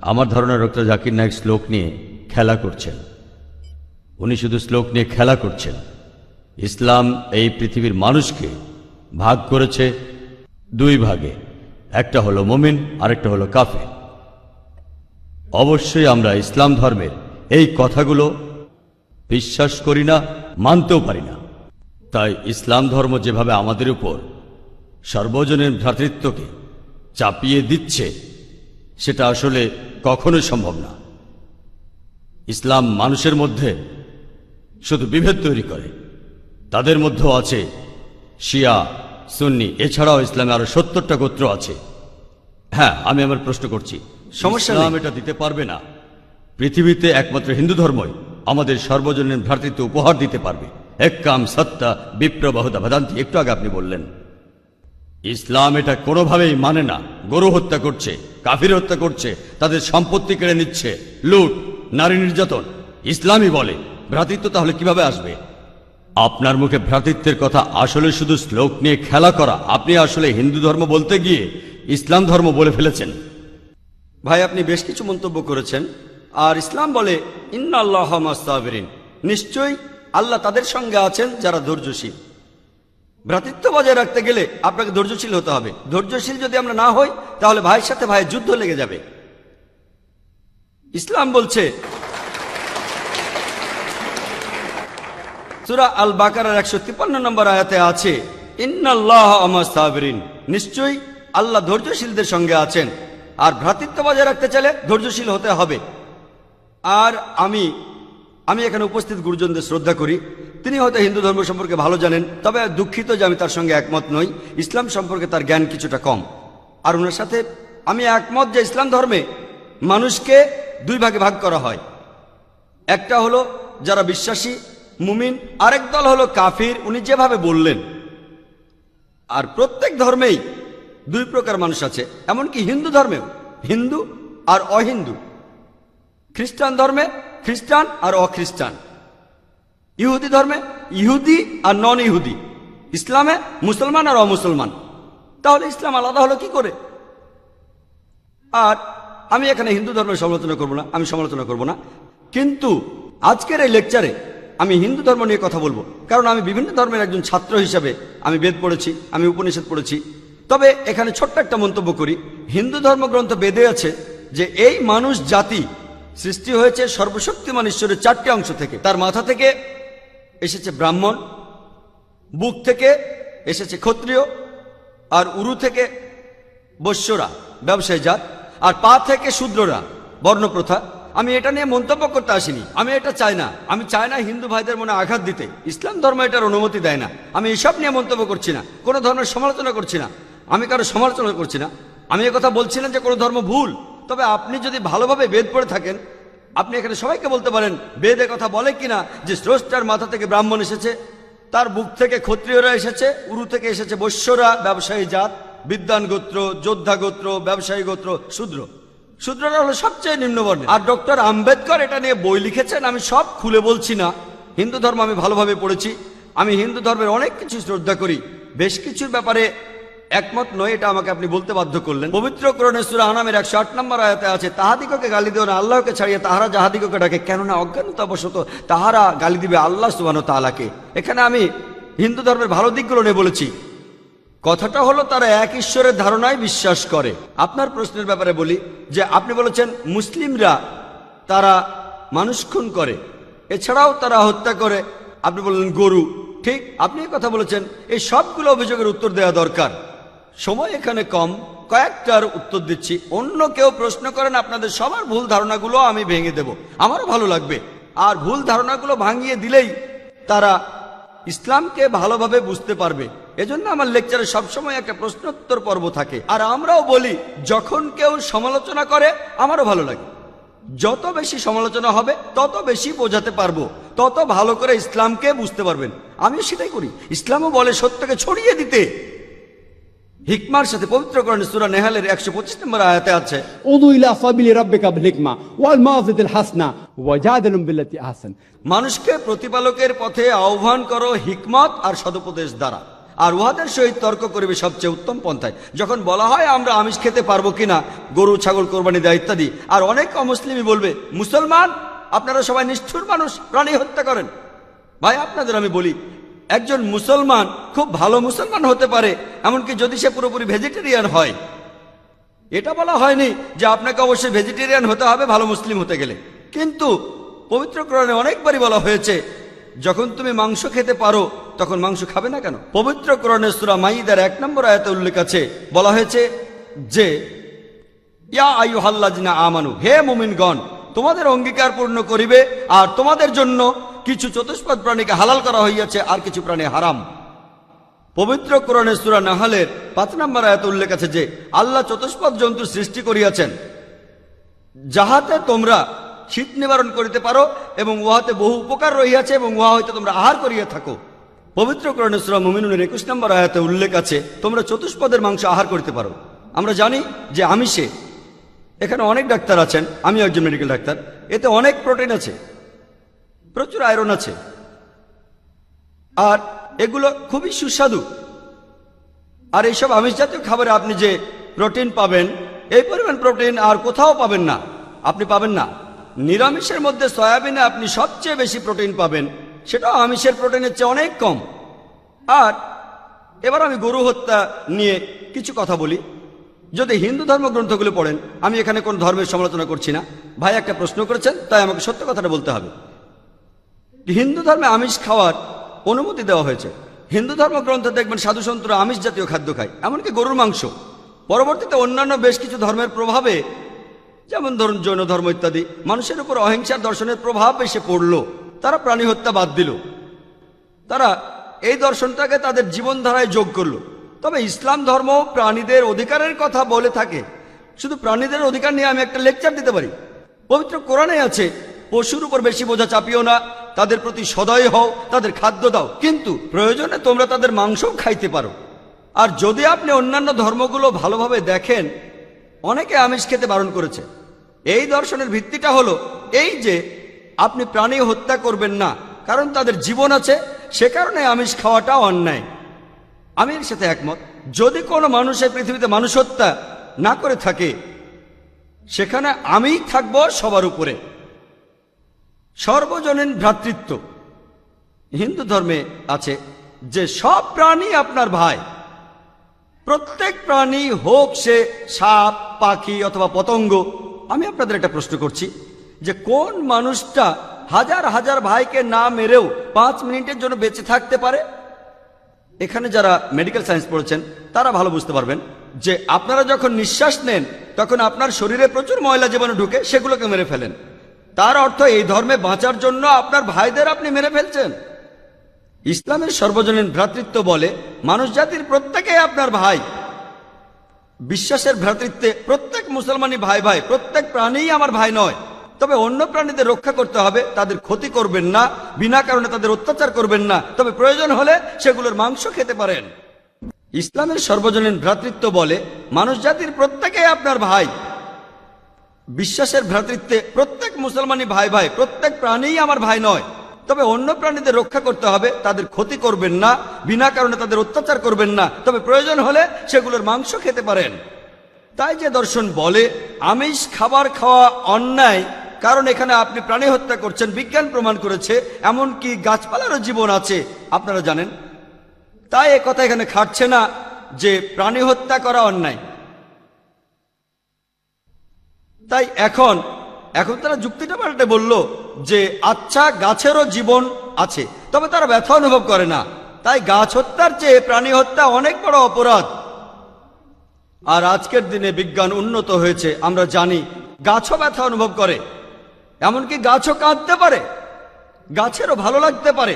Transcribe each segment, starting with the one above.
আমার ধারণা ডক্টর জাকির নায়েক শ্লোক নিয়ে খেলা করছেন। উনি শুধু শ্লোক নিয়ে খেলা করছেন। ইসলাম এই পৃথিবীর মানুষকে ভাগ করেছে দুই ভাগে, একটা হলো মুমিন, আরেকটা হলো কাফের। অবশ্যই আমরা ইসলাম ধর্মের এই কথাগুলো বিশ্বাস করি না, মানতেও পারি না। তাই ইসলাম ধর্ম যেভাবে আমাদের উপর সর্বজনীন ভ্রাতৃত্বকে চাপিয়ে দিচ্ছে, সেটা আসলে কখনোই সম্ভব না। ইসলাম মানুষের মধ্যে শুধু বিভেদ তৈরি করে। তাদের মধ্যেও আছে শিয়া, সুন্নি, এছাড়াও ইসলামে আরো 70টা গোত্র আছে। হ্যাঁ, আমি আমার প্রশ্ন করছি, সমস্যা ইসলাম এটা দিতে পারবে না। পৃথিবীতে একমাত্র হিন্দু ধর্মই আমাদের সর্বজনীন ভ্রাতৃত্ব উপহার দিতে পারবে। এক্কাম সত্তা বিপ্রবাহুদা ভদান্তি, একটু আগে আপনি বললেন। ইসলাম এটা কোনোভাবেই মানে না। গরু হত্যা করছে, কাফির হত্যা করছে, তাদের সম্পত্তি কেড়ে নিচ্ছে, লুট, নারী নির্যাতন। ইসলামই বলে ভ্রাতৃত্ব, তাহলে কিভাবে আসবে? আপনার মুখে ভ্রাতৃত্বের কথা আসলে শুধু শ্লোক নিয়ে খেলা করা। আপনি আসলে হিন্দু ধর্ম বলতে গিয়ে ইসলাম ধর্ম বলে ফেলেছেন। ভাই, আপনি বেশ কিছু মন্তব্য করেছেন। আর ইসলাম বলে ইন্নাল্লাহ মাস-সাবিরিন, নিশ্চয়ই আল্লাহ তাদের সঙ্গে আছেন যারা ধৈর্যশীল। ভ্রাতৃত্ব বজায় রাখতে গেলে আপনাকে ধৈর্যশীল হতে হবে। ধৈর্যশীল যদি আমরা না হই, তাহলে ভাইয়ের সাথে ভাইয়ের যুদ্ধ লেগে যাবে। ইসলাম বলছে সূরা আল বাকারার 153 নম্বর আয়াতে আছে ইন্নাল্লাহ মাস-সাবিরিন, নিশ্চয়ই আল্লাহ ধৈর্যশীলদের সঙ্গে আছেন। আর ভ্রাতৃত্ব বজায় রাখতে চাইলে ধৈর্যশীল হতে হবে। আর আমি এখানে উপস্থিত গুরুজনদের শ্রদ্ধা করি। তিনি হয়তো হিন্দু ধর্ম সম্পর্কে ভালো জানেন, তবে দুঃখিত যে আমি তার সঙ্গে একমত নই। ইসলাম সম্পর্কে তার জ্ঞান কিছুটা কম। আর ওনার সাথে আমি একমত যে ইসলাম ধর্মে মানুষকে দুই ভাগে ভাগ করা হয়। একটা হলো যারা বিশ্বাসী মুমিন, আরেক দল হলো কাফির, উনি যেভাবে বললেন। আর প্রত্যেক ধর্মেই দুই প্রকার মানুষ আছে, এমনকি হিন্দু ধর্মেও হিন্দু আর অহিন্দু। খ্রিস্টান ধর্মে খ্রিস্টান আর অখ্রিস্টান, ইহুদি ধর্মে ইহুদি আর নন ইহুদি, ইসলামে মুসলমান আর অমুসলমান। তাহলে ইসলাম আলাদা হলো কি করে? আর আমি এখানে হিন্দু ধর্মের সমালোচনা করব না, আমি সমালোচনা করব না। কিন্তু আজকের এই লেকচারে আমি হিন্দু ধর্ম নিয়ে কথা বলবো, কারণ আমি বিভিন্ন ধর্মের একজন ছাত্র হিসাবে আমি বেদ পড়েছি, আমি উপনিষদ পড়েছি। তবে এখানে ছোট্ট একটা মন্তব্য করি। হিন্দু ধর্মগ্রন্থ বেদে আছে যে এই মানুষ জাতি সৃষ্টি হয়েছে সর্বশক্তিমান ঈশ্বরের 4টে অংশ থেকে। তার মাথা থেকে এসেছে ব্রাহ্মণ, বুক থেকে এসেছে ক্ষত্রিয়, আর উরু থেকে বৈশ্যরা ব্যবসায়ী জাত, আর পা থেকে শূদ্ররা বর্ণপ্রথা। আমি এটা নিয়ে মন্তব্য করতে আসিনি, আমি এটা চাই না। আমি চাই না হিন্দু ভাইদের মনে আঘাত দিতে। ইসলাম ধর্ম এটার অনুমতি দেয় না। আমি এসব নিয়ে মন্তব্য করছি না, কোনো ধর্মের সমালোচনা করছি না, আমি কারো সমালোচনা করছি না। আমি কথা বলছি না যে কোনো ধর্ম ভুল। তবে আপনি যদি ভালোভাবে বেদ পড়ে থাকেন, আপনি এখানে সবাইকে বলতে পারেন বেদে কথা বলে কিনা যে স্রষ্টার মাথা থেকে ব্রাহ্মণ এসেছে, তার বুক থেকে ক্ষত্রিয়রা এসেছে, উরু থেকে এসেছে বৈশ্যরা ব্যবসায়ী জাত, বিদ্বান গোত্র, যোদ্ধা গোত্র, ব্যবসায়ী গোত্র, শূদ্র। শূদ্ররা হলো সবচেয়ে নিম্নবর্ণের। আর ডক্টর আম্বেদকর এটা নিয়ে বই লিখেছেন। আমি সব খুলে বলছি না। হিন্দু ধর্ম আমি ভালোভাবে পড়েছি। আমি হিন্দু ধর্মের অনেক কিছু শ্রদ্ধা করি, বেশ কিছুর ব্যাপারে একমত নয়, এটা আমাকে আপনি বলতে বাধ্য করলেন। পবিত্র কোরআনে সূরা আনামের 108 নম্বর আয়াতে আছে তাহাদিগকে গালি দিও না আল্লাহকে ছাড়িয়ে তাহারা যাহাদিগকে ডাকে, কেননা অজ্ঞানতাবশত তাহারা গালি দিবে আল্লাহ সুবহানাহু ওয়া তাআলাকে। এখানে আমি হিন্দু ধর্মের ভালো দিকগুলো নিয়ে বলেছি। কথাটা হলো তারা এক ঈশ্বরের ধারণায় বিশ্বাস করে। আপনার প্রশ্নের ব্যাপারে বলি যে আপনি বলেছেন মুসলিমরা তারা মানুষ খুন করে, এছাড়াও তারা হত্যা করে। আপনি বললেন গরু, ঠিক আপনি কথা বলেছেন। এই সবগুলো অভিযোগের উত্তর দেওয়া দরকার, সময় এখানে কম, কয়েকটার উত্তর দিচ্ছি। অন্য কেউ প্রশ্ন করেন, আপনাদের সবার ভুল ধারণাগুলো আমি ভেঙে দেব, আমারও ভালো লাগবে। আর ভুল ধারণাগুলো ভাঙিয়ে দিলেই তারা ইসলামকে ভালোভাবে বুঝতে পারবে। এজন্য আমার লেকচারে সবসময় একটা প্রশ্নোত্তর পর্ব থাকে। আর আমরাও বলি যখন কেউ সমালোচনা করে আমারও ভালো লাগে। যত বেশি সমালোচনা হবে তত বেশি বোঝাতে পারবো, তত ভালো করে ইসলামকে বুঝতে পারবেন। আমিও সেটাই করি। ইসলামও বলে সত্যকে ছড়িয়ে দিতে। হিকমার সাথে পবিত্র কোরআনে সূরা নেহালের 125 নম্বর আয়াতে আছে উদু ইলা সাবিলি রাব্বিকা বিল হিকমা ওয়াল মাউযিতিল হাসনা ওয়াজাদিলুম বিল্লাতি আহসান। মানুষকে প্রতিপালকের পথে আহ্বান করো হিকমত আর সদুপদেশ দ্বারা। আর উহাদের সহিত তর্ক করিবে সবচেয়ে উত্তম পন্থায়। যখন বলা হয় আমরা আমিষ খেতে পারবো কিনা, গরু ছাগল কোরবানি দেয় ইত্যাদি, আর অনেক অমুসলিমই বলবে মুসলমান আপনারা সবাই নিষ্ঠুর মানুষ, প্রাণী হত্যা করেন। ভাই আপনাদের আমি বলি, একজন মুসলমান খুব ভালো মুসলমান হতে পারে, এমনকি যদি সে পুরোপুরি ভেজিটেরিয়ান হয়। এটা বলা হয়নি যে আপনাকে অবশ্যই ভেজিটেরিয়ান হতে হবে ভালো মুসলিম হতে গেলে, কিন্তু পবিত্র কোরআনে অনেকবারই বলা হয়েছে যখন তুমি মাংস খেতে পারো তখন মাংস খাবে না কেন। পবিত্র কোরআনে সূরা মাইদার 1 নম্বর আয়াতে উল্লেখ আছে, বলা হয়েছে যে ইয়া আইয়ুহাল্লাযিনা আমানু, হে মুমিনগণ, তোমাদের অঙ্গীকার পূর্ণ করিবে আর তোমাদের জন্য কিছু চতুষ্পদ প্রাণীকে হালাল করা হইয়াছে আর কিছু প্রাণী হারাম। পবিত্র কোরআনে সূরা নাহলের 5 নম্বর আয়াতে উল্লেখ আছে যে আল্লাহ চতুষ্পদ জন্তু সৃষ্টি করিয়াছেন যাহাতে তোমরা শীত নিবারণ করিতে পারো এবং উহাতে বহু উপকার রহিয়াছে এবং উহা হইতে তোমরা আহার করিয়া থাকো। পবিত্র কোরআনে সূরা মুমিনুনের 21 নম্বর আয়াতে উল্লেখ আছে তোমরা চতুষ্পদের মাংস আহার করতে পারো। আমরা জানি যে আমিষে, এখানে অনেক ডাক্তার আছেন, আমি একজন মেডিকেল ডাক্তার, এতে অনেক প্রোটিন আছে, প্রচুর আয়রন আছে, আর এগুলো খুবই সুস্বাদু। আর এইসব আমিষ জাতীয় খাবারে আপনি যে প্রোটিন পাবেন, এই পরিমাণ প্রোটিন আর কোথাও পাবেন না, আপনি পাবেন না। নিরামিষের মধ্যে সয়াবিনে আপনি সবচেয়ে বেশি প্রোটিন পাবেন, সেটাও আমিষের প্রোটিনের চেয়ে অনেক কম। আর এবার আমি গরু হত্যা নিয়ে কিছু কথা বলি। যদি হিন্দু ধর্মগ্রন্থগুলো পড়েন, আমি এখানে কোন ধর্মের সমালোচনা করছি না, ভাই একটা প্রশ্ন করেছেন তাই আমাকে সত্য কথাটা বলতে হবে। হিন্দু ধর্মে আমিষ খাওয়ার অনুমতি দেওয়া হয়েছে। হিন্দু ধর্মগ্রন্থে দেখবেন সাধুসন্তরা আমিষ জাতীয় খাদ্য খায়, এমনকি গরুর মাংস। পরবর্তীতে অন্যান্য বেশ কিছু ধর্মের প্রভাবে, যেমন ধরুন জৈন ধর্ম ইত্যাদি, মানুষের উপর অহিংসার দর্শনের প্রভাব এসে পড়ল, তারা প্রাণী হত্যা বাদ দিল, তারা এই দর্শনটাকে তাদের জীবনধারায় যোগ করলো। তবে ইসলাম ধর্ম প্রাণীদের অধিকারের কথা বলে থাকে। শুধু প্রাণীদের অধিকার নিয়ে আমি একটা লেকচার দিতে পারি। পবিত্র কোরআনে আছে পশুর উপর বেশি বোঝা চাপিও না, তাদের প্রতি সদয় হও, তাদের খাদ্য দাও, কিন্তু প্রয়োজনে তোমরা তাদের মাংসও খাইতে পারো। আর যদি আপনি অন্যান্য ধর্মগুলো ভালোভাবে দেখেন, অনেকে আমিষ খেতে বারণ করেছে। এই দর্শনের ভিত্তিটা হলো এই যে আপনি প্রাণী হত্যা করবেন না, কারণ তাদের জীবন আছে, সে কারণে আমিষ খাওয়াটা অন্যায়। আমি এর সাথে একমত। যদি কোনো মানুষের পৃথিবীতে মানুষ হত্যা না করে থাকে, সেখানে আমিই থাকবো সবার উপরে। সর্বজনীন ভ্রাতৃত্ব হিন্দু ধর্মে আছে যে সব প্রাণী আপনার ভাই। প্রত্যেক প্রাণী, হোক সে সাপ, পাখি অথবা পতঙ্গ। আমি আপনাদের একটা প্রশ্ন করছি যে কোন মানুষটা হাজার হাজার ভাইকে না মেরেও 5 মিনিটের জন্য বেঁচে থাকতে পারে? এখানে যারা মেডিকেল সায়েন্স পড়েছেন তারা ভালো বুঝতে পারবেন যে আপনারা যখন নিঃশ্বাস নেন তখন আপনার শরীরে প্রচুর ময়লা জীবাণু ঢুকে, সেগুলোকে মেরে ফেলেন। তার অর্থ এই ধর্মে বাঁচার জন্য আপনার ভাইদের আপনি মেরে ফেলছেন। ইসলামের সর্বজনীন ভ্রাতৃত্ব বলে মানুষ জাতির প্রত্যেকেই আপনার ভাই। বিশ্বাসের ভ্রাতৃত্বে প্রত্যেক মুসলমানই ভাই ভাই, প্রত্যেক প্রাণীই আমার ভাই নয়। তবে অন্য প্রাণীদের রক্ষা করতে হবে, তাদের ক্ষতি করবেন না, বিনা কারণে তাদের অত্যাচার করবেন না, তবে প্রয়োজন হলে সেগুলোর মাংস খেতে পারেন। ইসলামের সর্বজনীন ভ্রাতৃত্ব বলে মানুষ জাতির প্রত্যেকেই আপনার ভাই। বিশ্বাসের ভ্রাতৃত্বে প্রত্যেক মুসলমানই ভাই ভাই, প্রত্যেক প্রাণীই আমার ভাই নয়। তবে অন্য প্রাণীদের রক্ষা করতে হবে, তাদের ক্ষতি করবেন না, বিনা কারণে তাদের অত্যাচার করবেন না, তবে প্রয়োজন হলে সেগুলোর মাংস খেতে পারেন। তাই যে দর্শন বলে আমিষ খাবার খাওয়া অন্যায়, কারণ এখানে আপনি প্রাণী হত্যা করছেন, বিজ্ঞান প্রমাণ করেছে, এমনকি গাছপালারও জীবন আছে, আপনারা জানেন। তাই এ কথা এখানে খাটছে না যে প্রাণী হত্যা করা অন্যায়। তাই এখন তারা যুক্তিটা পাল্টে বলল যে আচ্ছা, গাছেরও জীবন আছে, তবে তারা ব্যথা অনুভব করে না, তাই গাছ হত্যার চেয়ে প্রাণী হত্যা অনেক বড় অপরাধ। আর আজকের দিনে বিজ্ঞান উন্নত হয়েছে, আমরা জানি গাছও ব্যথা অনুভব করে, এমনকি গাছও কাঁদতে পারে, গাছেরও ভালো লাগতে পারে।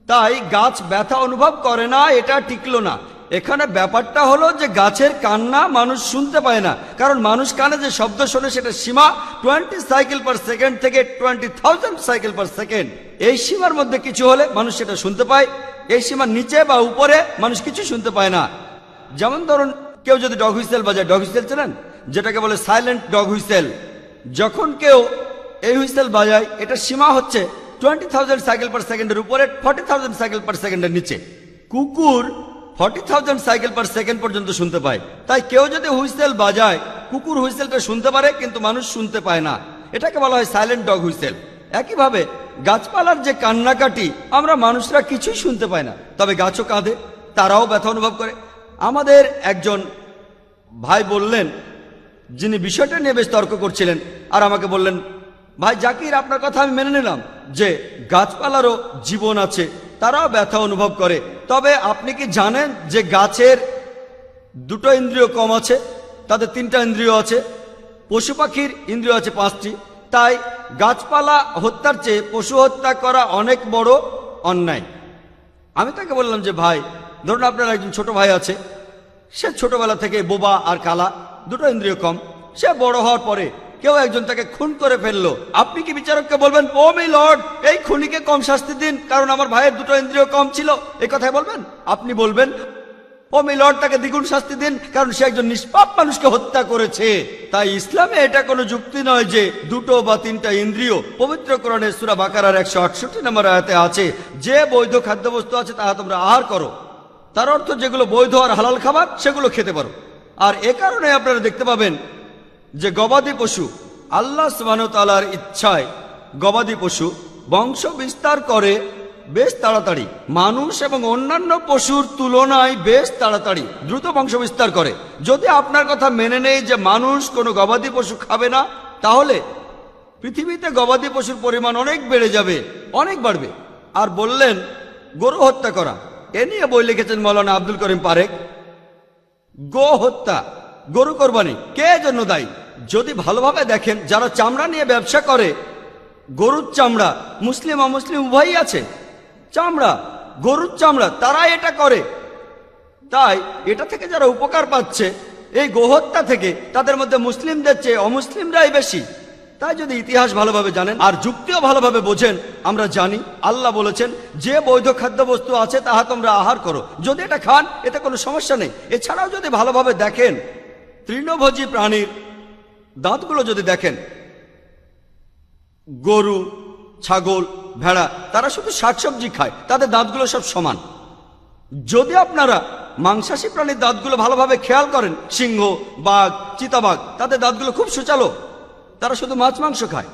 তাই গাছ ব্যথা অনুভব করে না, এটা টিকলো না। এখানে ব্যাপারটা হলো যে গাছের কান্না মানুষ শুনতে পায় না, কারণ মানুষ কানে যে শব্দ শোনে সেটা সীমা 20 সাইকেল পার সেকেন্ড থেকে 20,000 সাইকেল পার সেকেন্ড। এই সীমার মধ্যে কিছু হলে মানুষ সেটা শুনতে পায়, এই সীমার নিচে বা উপরে মানুষ কিছু শুনতে পায় না। যেমন ধরুন কেউ যদি ডগ হুইসেল বাজায়, ডগ হুইসেল চেনেন, যেটাকে বলে সাইলেন্ট ডগ হুইসেল। যখন কেউ এই হুইসেল বাজায়, এটা সীমা হচ্ছে 20,000 সাইকেল পার সেকেন্ডের উপরে, 40,000 সাইকেল পার সেকেন্ডের নিচে। কুকুর 40,000 সাইকেল পার সেকেন্ড পর্যন্ত শুনতে পায়। তাই কেউ যদি হুইসেল বাজায়, কুকুর হুইসেলটা শুনতে পারে কিন্তু মানুষ শুনতে পায় না। এটাকে বলা হয় সাইলেন্ট ডগ হুইসেল। একইভাবে গাছপালার যে কান্নাকাটি আমরা মানুষরা কিছুই শুনতে পাই না, তবে গাছও কাঁদে, তারাও ব্যথা অনুভব করে। আমাদের একজন ভাই বললেন, যিনি বিষয়টা নিয়ে বেশ তর্ক করছিলেন, আর আমাকে বললেন, ভাই জাকির, আপনার কথা আমি মেনে নিলাম যে গাছপালারও জীবন আছে, তারাও ব্যথা অনুভব করে, তবে আপনি কি জানেন যে গাছের দুটো ইন্দ্রিয় কম আছে, তাদের 3টা ইন্দ্রিয় আছে, পশু পাখির ইন্দ্রিয় আছে 5টি। তাই গাছপালা হত্যার চেয়ে পশু হত্যা করা অনেক বড় অন্যায়। আমি তাকে বললাম যে ভাই, ধরুন আপনার একজন ছোট ভাই আছে, সে ছোটবেলা থেকে বোবা আর কালা, দুটো ইন্দ্রিয় কম। সে বড় হওয়ার পরে কেউ একজন তাকে খুন করে ফেললো, আপনি কি বিচারককে বলবেন, ও মি লর্ড, এই খুনিকে কম শাস্তি দিন কারণ আমার ভাইয়ের দুটো ইন্দ্রিয় কম ছিল? এই কথাই বলবেন? আপনি বলবেন, ও মি লর্ড, তাকে দ্বিগুণ শাস্তি দিন কারণ সে একজন নিষ্পাপ মানুষকে হত্যা করেছে। তাই ইসলামে এটা কোনো যুক্তি নয় যে 2 বা 3টা ইন্দ্রিয়। পবিত্র কোরআনে সূরা বাকারার 168 নম্বর আয়াতে আছে, যে বৈধ খাদ্যবস্তু আছে তাহা তোমরা আহার করো। তার অর্থ যেগুলো বৈধ আর হালাল খাবার সেগুলো খেতে পারো। আর এ কারণে আপনারা দেখতে পাবেন যে গবাদি পশু, আল্লাহ সুবহানাহু ওয়া তাআলার ইচ্ছায় গবাদি পশু বংশ বিস্তার করে বেশ তাড়াতাড়ি, মানুষ এবং অন্যান্য পশুর তুলনায় বেশ তাড়াতাড়ি দ্রুত বংশ বিস্তার করে। যদি আপনার কথা মেনে নেই যে মানুষ কোনো গবাদি পশু খাবে না, তাহলে পৃথিবীতে গবাদি পশুর পরিমাণ অনেক বেড়ে যাবে, অনেক বাড়বে। আর বললেন গরু হত্যা করা, এ নিয়ে বই লিখেছেন মৌলানা আব্দুল করিম পারেক। গো হত্যা, গরু কোরবানি কে জন্য দায়ী? যদি ভালোভাবে দেখেন, যারা চামড়া নিয়ে ব্যবসা করে, গরুর চামড়া, মুসলিম অমুসলিম উভয়ই আছে, চামড়া, গরুর চামড়া, তারা এটা করে। তাই এটা থেকে যারা উপকার পাচ্ছে এই গোহত্যা থেকে, তাদের মধ্যে মুসলিমদের চেয়ে অমুসলিমরাই বেশি। তাই যদি ইতিহাস ভালোভাবে জানেন আর যুক্তিও ভালোভাবে বোঝেন, আমরা জানি আল্লাহ বলেছেন যে বৈধ খাদ্যবস্তু আছে তাহা তোমরা আহার করো, যদি এটা খান এতে কোনো সমস্যা নেই। এছাড়াও যদি ভালোভাবে দেখেন, তৃণভোজী প্রাণীর দাঁতগুলো যদি দেখেন, গরু, ছাগল, ভেড়া, তারা শুধু শাকসবজি খায়, তাদের দাঁতগুলো সব সমান। যদি আপনারা মাংসাশী প্রাণীর দাঁতগুলো ভালোভাবে খেয়াল করেন, সিংহ, বাঘ, চিতাবাঘ, তাদের দাঁতগুলো খুব সুচালো, তারা শুধু মাছ মাংস খায়।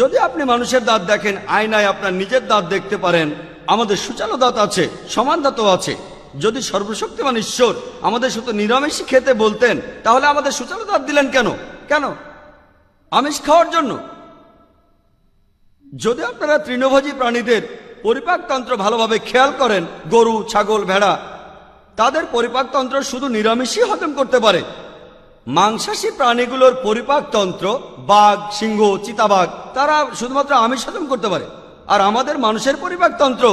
যদি আপনি মানুষের দাঁত দেখেন, আয়নায় আপনার নিজের দাঁত দেখতে পারেন, আমাদের সুচালো দাঁত আছে, সমান দাঁতও আছে। যদি সর্বশক্তিমান ঈশ্বর আমাদের শুধু নিরামিষই খেতে বলতেন, তাহলে আমাদের সুচালো দাঁত দিলেন কেন? কেন? আমিষ খাওয়ার জন্য? যদি আপনারা তৃণভোজী প্রাণীদের পরিপাকতন্ত্র ভালোভাবে খেয়াল করেন, গরু, ছাগল, ভেড়া, তাদের পরিপাকতন্ত্র শুধু নিরামিষই হজম করতে পারে। মাংসাশী প্রাণীগুলোর পরিপাকতন্ত্র, বাঘ, সিংহ, চিতাবাঘ, তারা শুধুমাত্র আমিষ হজম করতে পারে। আর আমাদের মানুষের পরিপাকতন্ত্র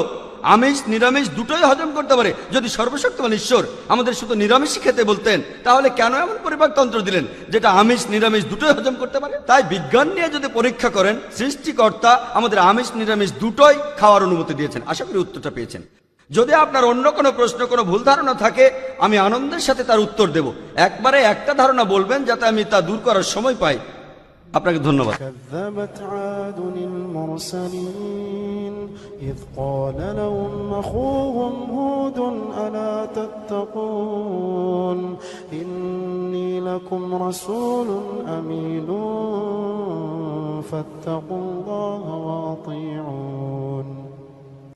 আমিষ নিরামিষ দুটোই হজম করতে পারে। যদি সর্বশক্তিমান ঈশ্বর আমাদের শুধু নিরামিষই খেতে বলতেন, তাহলে কেন এমন পরিপাকতন্ত্র দিলেন যেটা আমিষ নিরামিষ দুটোই হজম করতে পারে? তাই বিজ্ঞান নিয়ে যদি পরীক্ষা করেন, সৃষ্টিকর্তা আমাদের আমিষ নিরামিষ দুটোই খাওয়ার অনুমতি দিয়েছেন। আশা করি উত্তরটা পেয়েছেন। যদি আপনার অন্য কোনো প্রশ্ন, কোনো ভুল ধারণা থাকে, আমি আনন্দের সাথে তার উত্তর দেব। একবারে একটা ধারণা বলবেন যাতে আমি তা দূর করার সময় পাই। আপনাকে ধন্যবাদ। كذبت عاد المرسلين إذ قال لهم أخوهم هود ألا تتقون إني لكم رسول أمين فاتقوا الله وأطيعون